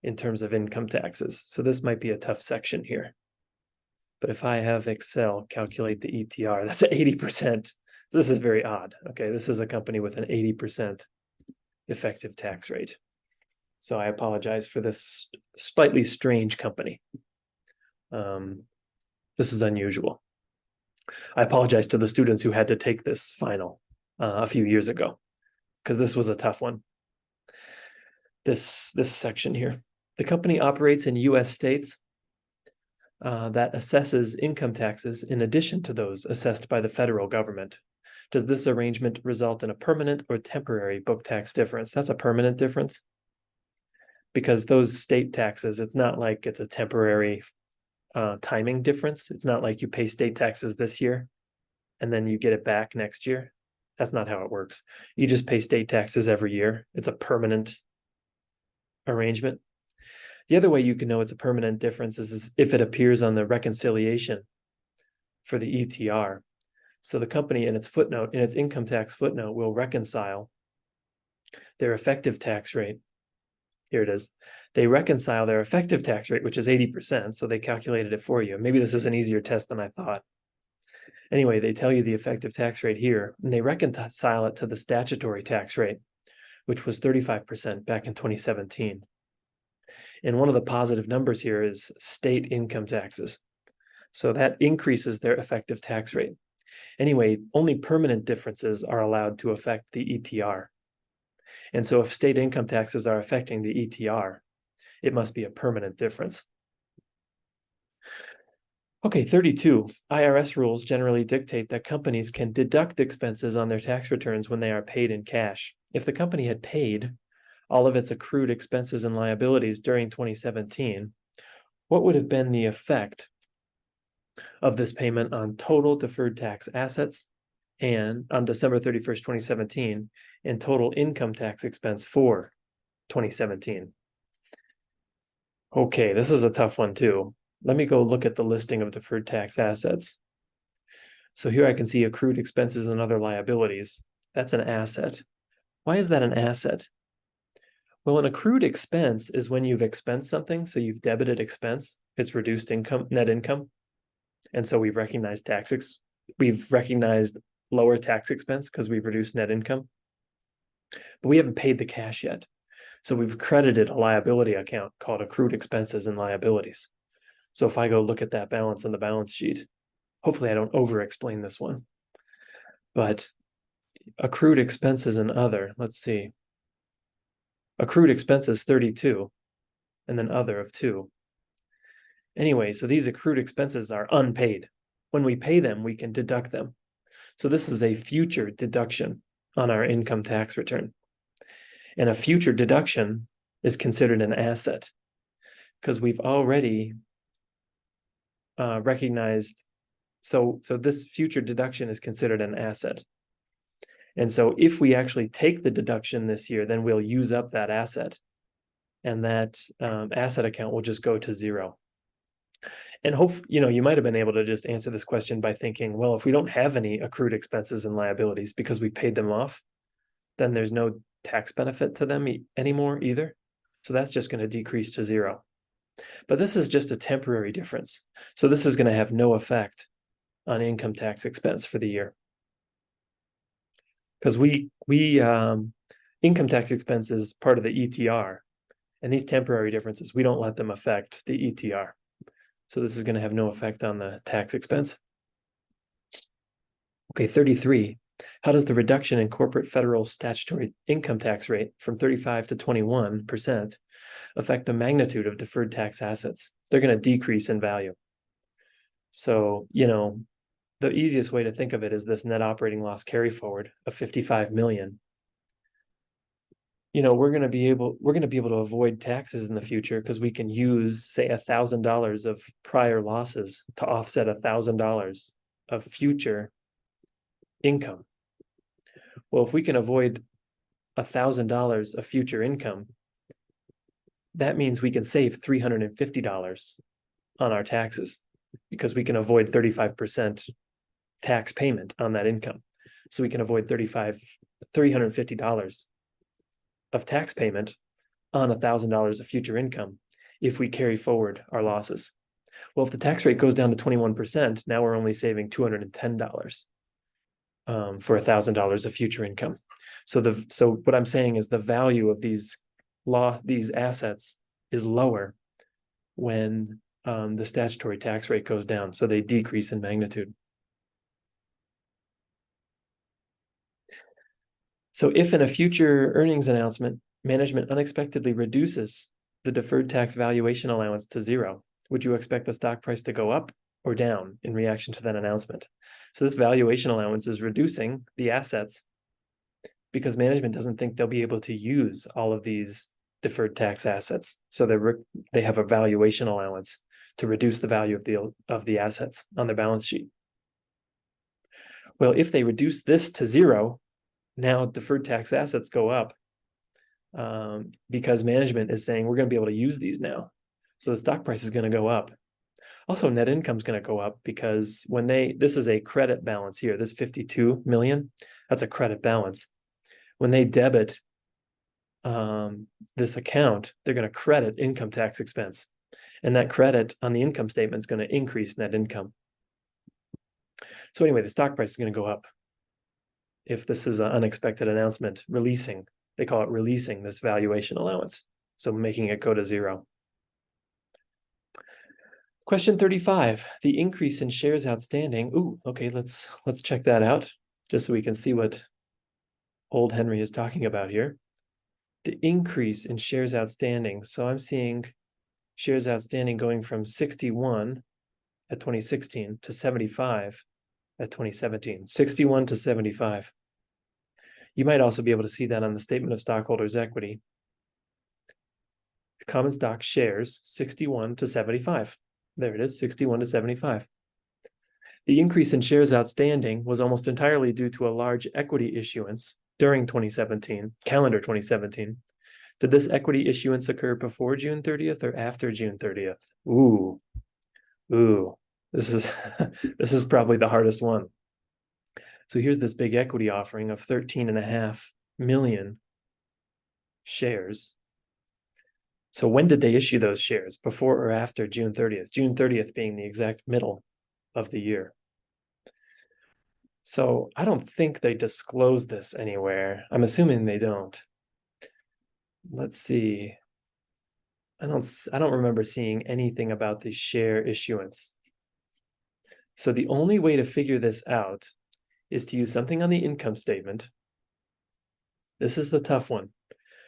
Speaker 1: in terms of income taxes. So this might be a tough section here. But if I have Excel calculate the ETR, that's at 80%. So this is very odd. Okay, this is a company with an 80% effective tax rate. So I apologize for this slightly strange company. This is unusual. I apologize to the students who had to take this final a few years ago, because this was a tough one. This section here. The company operates in U.S. states that assesses income taxes in addition to those assessed by the federal government. Does this arrangement result in a permanent or temporary book tax difference? That's a permanent difference, because those state taxes, it's not like it's a temporary timing difference. It's not like you pay state taxes this year and then you get it back next year. That's not how it works. You just pay state taxes every year. It's a permanent arrangement. The other way you can know it's a permanent difference is if it appears on the reconciliation for the ETR. So the company in its footnote, in its income tax footnote, will reconcile their effective tax rate. Here it is. They reconcile their effective tax rate, which is 80%. So they calculated it for you. Maybe this is an easier test than I thought. Anyway, they tell you the effective tax rate here, and they reconcile it to the statutory tax rate, which was 35% back in 2017. And one of the positive numbers here is state income taxes. So that increases their effective tax rate. Anyway, only permanent differences are allowed to affect the ETR. And so if state income taxes are affecting the ETR, it must be a permanent difference. Okay, 32. IRS rules generally dictate that companies can deduct expenses on their tax returns when they are paid in cash. If the company had paid all of its accrued expenses and liabilities during 2017, what would have been the effect of this payment on total deferred tax assets and on December 31st, 2017, and total income tax expense for 2017? Okay, this is a tough one too. Let me go look at the listing of deferred tax assets. So here I can see accrued expenses and other liabilities. That's an asset. Why is that an asset? Well, an accrued expense is when you've expensed something, so you've debited expense, it's reduced income, net income. And so we've recognized we've recognized lower tax expense because we've reduced net income. But we haven't paid the cash yet. So we've credited a liability account called accrued expenses and liabilities. So if I go look at that balance on the balance sheet, hopefully I don't over-explain this one. But accrued expenses and other, let's see. Accrued expenses 32, and then other of 2. Anyway, so these accrued expenses are unpaid. When we pay them, we can deduct them. So this is a future deduction on our income tax return. And a future deduction is considered an asset because we've already recognized. So this future deduction is considered an asset. And so if we actually take the deduction this year, then we'll use up that asset. And that asset account will just go to zero. And you might have been able to just answer this question by thinking, well, if we don't have any accrued expenses and liabilities because we paid them off, then there's no tax benefit to them anymore either. So that's just going to decrease to zero. But this is just a temporary difference. So this is going to have no effect on income tax expense for the year. Because income tax expense is part of the ETR. And these temporary differences, we don't let them affect the ETR. So this is going to have no effect on the tax expense. Okay, 33. How does the reduction in corporate federal statutory income tax rate from 35 to 21% affect the magnitude of deferred tax assets? They're going to decrease in value. So, the easiest way to think of it is this net operating loss carry forward of 55 million. We're going to be able to avoid taxes in the future because we can use, say, $1,000 of prior losses to offset $1,000 of future income. Well, if we can avoid $1,000 of future income, that means we can save $350 on our taxes because we can avoid 35% tax payment on that income. So we can avoid $350 of tax payment on $1,000 of future income if we carry forward our losses. Well, if the tax rate goes down to 21%, now we're only saving $210 for $1,000 of future income. So what I'm saying is the value of these assets is lower when the statutory tax rate goes down. So they decrease in magnitude. So if in a future earnings announcement, management unexpectedly reduces the deferred tax valuation allowance to zero, would you expect the stock price to go up or down in reaction to that announcement? So this valuation allowance is reducing the assets because management doesn't think they'll be able to use all of these deferred tax assets. So they have a valuation allowance to reduce the value of the assets on their balance sheet. Well, if they reduce this to zero, now deferred tax assets go up because management is saying we're going to be able to use these now. So the stock price is going to go up. Also, net income is going to go up because this is a credit balance here, this 52 million, that's a credit balance. When they debit this account, they're going to credit income tax expense. And that credit on the income statement is going to increase net income. So anyway, the stock price is going to go up if this is an unexpected announcement they call it releasing this valuation allowance. So making it go to zero. Question 35, the increase in shares outstanding. Ooh, okay, let's check that out just so we can see what old Henry is talking about here. The increase in shares outstanding. So I'm seeing shares outstanding going from 61 at 2016 to 75 at 2017, 61 to 75. You might also be able to see that on the statement of stockholders' equity. Common stock shares 61 to 75. There it is, 61 to 75. The increase in shares outstanding was almost entirely due to a large equity issuance during 2017, calendar 2017. Did this equity issuance occur before June 30th or after June 30th? Ooh, this is this is probably the hardest one. So here's this big equity offering of 13.5 million shares. So when did they issue those shares? Before or after June 30th? June 30th being the exact middle of the year. So I don't think they disclose this anywhere. I'm assuming they don't. Let's see. I don't remember seeing anything about the share issuance. So the only way to figure this out is to use something on the income statement. This is the tough one.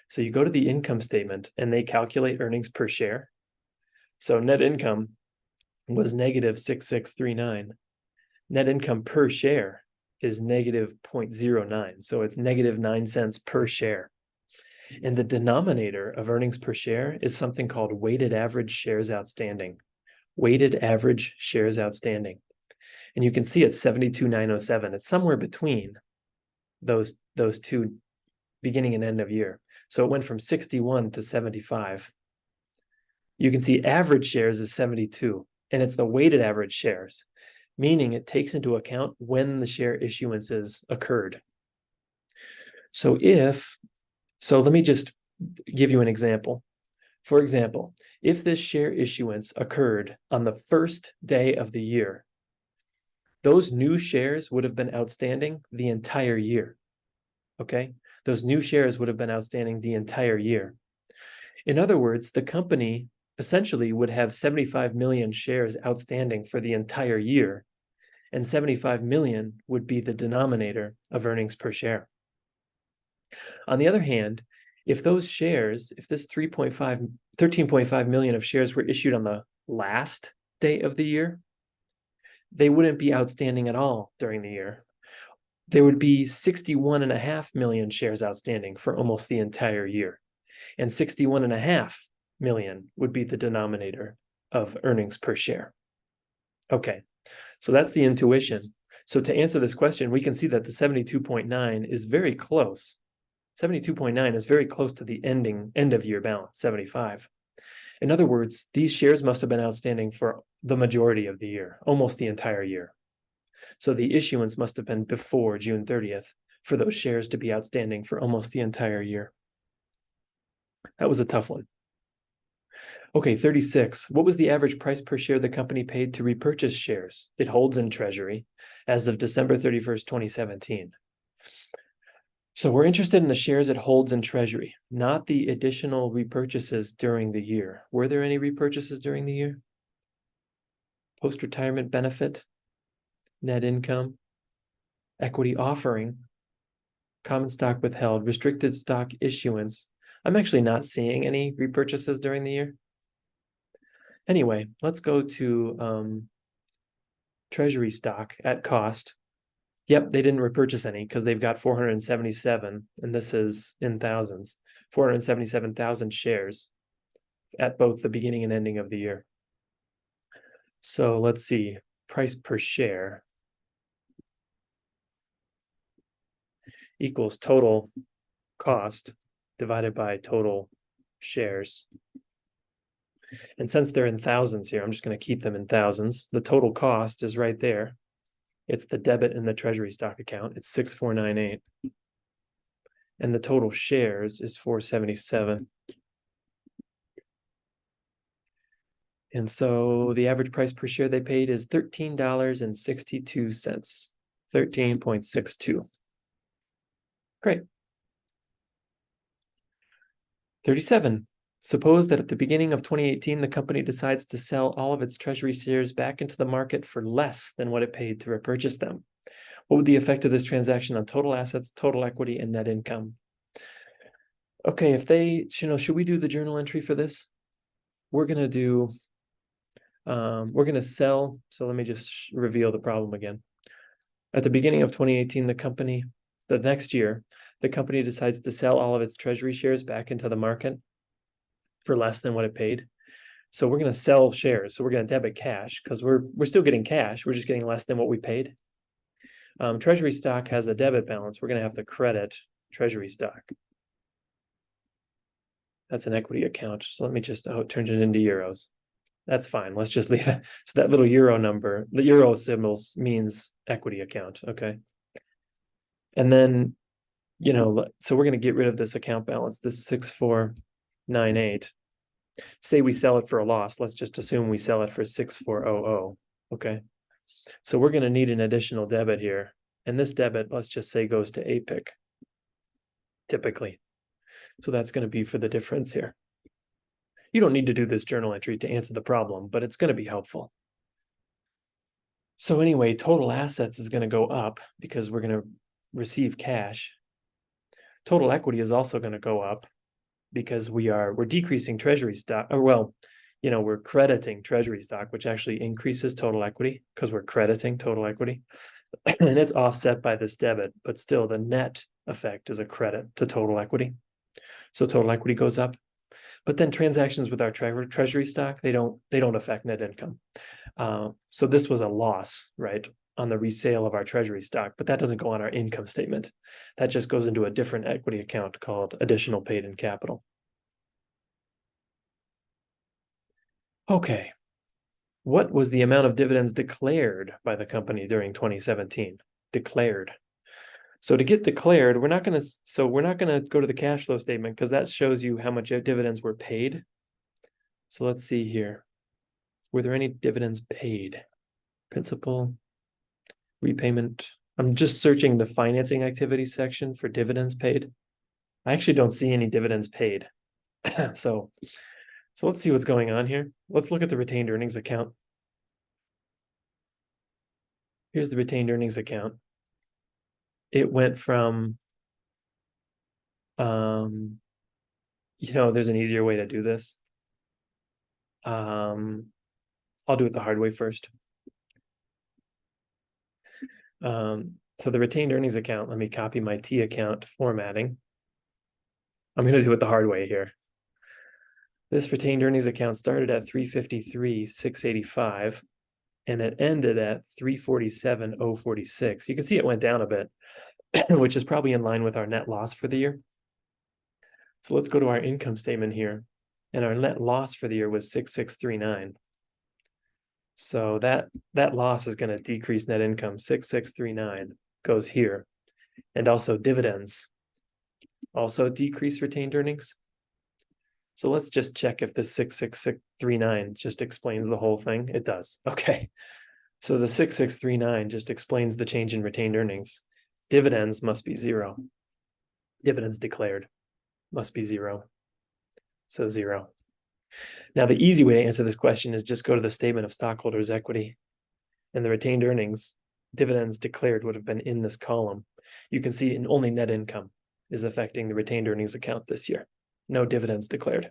Speaker 1: So you go to the income statement and they calculate earnings per share. So net income was negative 6639. Net income per share is negative 0.09. So it's negative 9 cents per share. And the denominator of earnings per share is something called weighted average shares outstanding. Weighted average shares outstanding. And you can see it's 72,907. It's somewhere between those two beginning and end of year. So it went from 61 to 75. You can see average shares is 72, and it's the weighted average shares, meaning it takes into account when the share issuances occurred. So let me just give you an example. For example, if this share issuance occurred on the first day of the year, those new shares would have been outstanding the entire year. Okay? Those new shares would have been outstanding the entire year. In other words, the company essentially would have 75 million shares outstanding for the entire year, and 75 million would be the denominator of earnings per share. On the other hand, if those shares, if this 13.5 million of shares were issued on the last day of the year, they wouldn't be outstanding at all during the year. There would be 61.5 million shares outstanding for almost the entire year. And 61.5 million would be the denominator of earnings per share. Okay, so that's the intuition. So to answer this question, we can see that the 72.9 is very close. 72.9 is very close to the end of year balance, 75. In other words, these shares must have been outstanding for the majority of the year, almost the entire year. So the issuance must have been before June 30th for those shares to be outstanding for almost the entire year. That was a tough one. Okay, 36. What was the average price per share the company paid to repurchase shares it holds in treasury as of December 31st, 2017? So we're interested in the shares it holds in treasury, not the additional repurchases during the year. Were there any repurchases during the year? Post-retirement benefit, net income, equity offering, common stock withheld, restricted stock issuance. I'm actually not seeing any repurchases during the year. Anyway, let's go to treasury stock at cost. Yep, they didn't repurchase any because they've got 477, and this is in thousands, 477,000 shares at both the beginning and ending of the year. So let's see, price per share equals total cost divided by total shares. And since they're in thousands here, I'm just going to keep them in thousands. The total cost is right there. It's the debit in the treasury stock account. It's 6,498. And the total shares is 477. And so the average price per share they paid is $13.62. 13.62. Great. 37. Suppose that at the beginning of 2018, the company decides to sell all of its treasury shares back into the market for less than what it paid to repurchase them. What would the effect of this transaction on total assets, total equity, and net income? Okay, if they, should we do the journal entry for this? We're going to sell. So let me just reveal the problem again. At the beginning of 2018, the next year, the company decides to sell all of its treasury shares back into the market for less than what it paid. So we're going to sell shares. So we're going to debit cash because we're still getting cash. We're just getting less than what we paid. Treasury stock has a debit balance. We're going to have to credit treasury stock. That's an equity account. So let me just turn it into euros. That's fine. Let's just leave it. So that little euro number, the euro symbols means equity account. Okay. And then, so we're going to get rid of this account balance, this 6498. Say we sell it for a loss. Let's just assume we sell it for 6400. Okay. So we're going to need an additional debit here. And this debit, let's just say, goes to APIC, typically. So that's going to be for the difference here. You don't need to do this journal entry to answer the problem, but it's going to be helpful. So anyway, total assets is going to go up because we're going to receive cash. Total equity is also going to go up because we're decreasing treasury stock, or we're crediting treasury stock, which actually increases total equity because we're crediting total equity. And it's offset by this debit, but still the net effect is a credit to total equity. So total equity goes up. But then transactions with our treasury stock, they don't affect net income. So this was a loss, right, on the resale of our treasury stock, but that doesn't go on our income statement. That just goes into a different equity account called additional paid-in capital. Okay. What was the amount of dividends declared by the company during 2017? Declared. So to get declared, we're not going to go to the cash flow statement because that shows you how much dividends were paid. So let's see here. Were there any dividends paid? Principal, repayment. I'm just searching the financing activity section for dividends paid. I actually don't see any dividends paid. So let's see what's going on here. Let's look at the retained earnings account. Here's the retained earnings account. It went from, there's an easier way to do this. I'll do it the hard way first. So the retained earnings account, let me copy my T account formatting. I'm going to do it the hard way here. This retained earnings account started at 353,685 and it ended at 347,046. You can see it went down a bit, which is probably in line with our net loss for the year. So let's go to our income statement here. And our net loss for the year was 6,639. So that loss is going to decrease net income. 6,639 goes here. And also dividends also decrease retained earnings. So let's just check if the 6,639 just explains the whole thing. It does. Okay. So the 6,639 just explains the change in retained earnings. Dividends must be zero. Dividends declared must be zero. So zero. Now, the easy way to answer this question is just go to the statement of stockholders' equity. And the retained earnings, dividends declared would have been in this column. You can see only net income is affecting the retained earnings account this year. No dividends declared.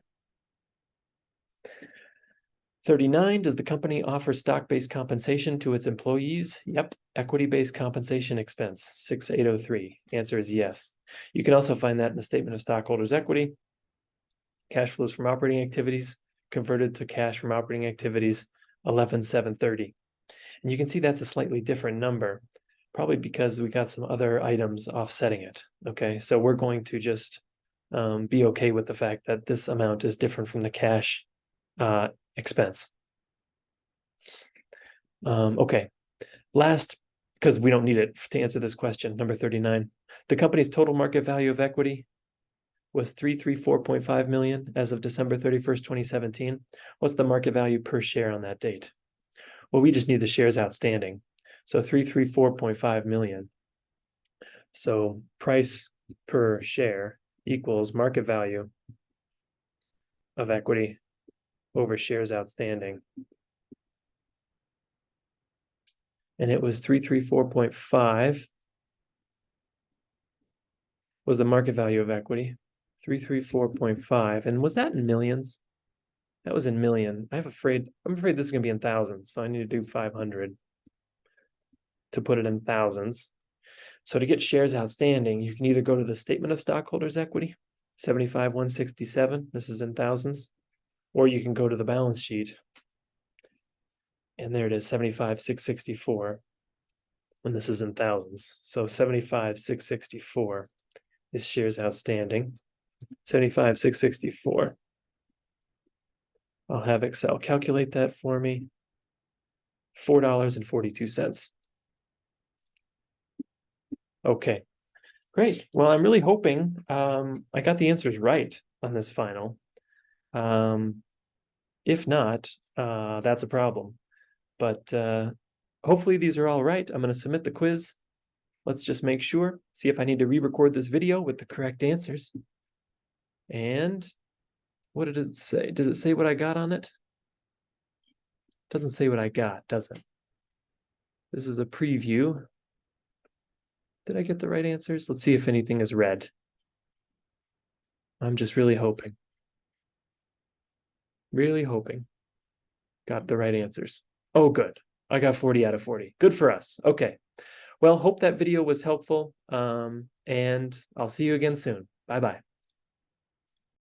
Speaker 1: 39, does the company offer stock-based compensation to its employees? Yep, equity-based compensation expense, 6803. Answer is yes. You can also find that in the statement of stockholders' equity. Cash flows from operating activities converted to cash from operating activities, 11,730. And you can see that's a slightly different number, probably because we got some other items offsetting it. Okay, so we're going to just be okay with the fact that this amount is different from the cash expense. Okay, last, because we don't need it to answer this question, number 39. The company's total market value of equity was 334.5 million as of December 31st, 2017. What's the market value per share on that date? Well, we just need the shares outstanding. So 334.5 million. So price per share equals market value of equity over shares outstanding. And it was 334.5 was the market value of equity. 334.5. And was that in millions? That was in million. I'm afraid this is going to be in thousands. So I need to do 500 to put it in thousands. So to get shares outstanding, you can either go to the statement of stockholders' equity, 75,167. This is in thousands. Or you can go to the balance sheet. And there it is, 75,664. And this is in thousands. So 75,664 is shares outstanding. 75,664. I'll have Excel calculate that for me. $4.42. Okay. Great. Well, I'm really hoping I got the answers right on this final. If not, that's a problem. But hopefully these are all right. I'm going to submit the quiz. Let's just make sure, see if I need to re-record this video with the correct answers. And what did it say? Does it say what I got on it? Doesn't say what I got, does it? This is a preview. Did I get the right answers? Let's see if anything is red. I'm just really hoping. Really hoping. Got the right answers. Oh, good. I got 40 out of 40. Good for us. Okay. Well, hope that video was helpful. And I'll see you again soon. Bye-bye.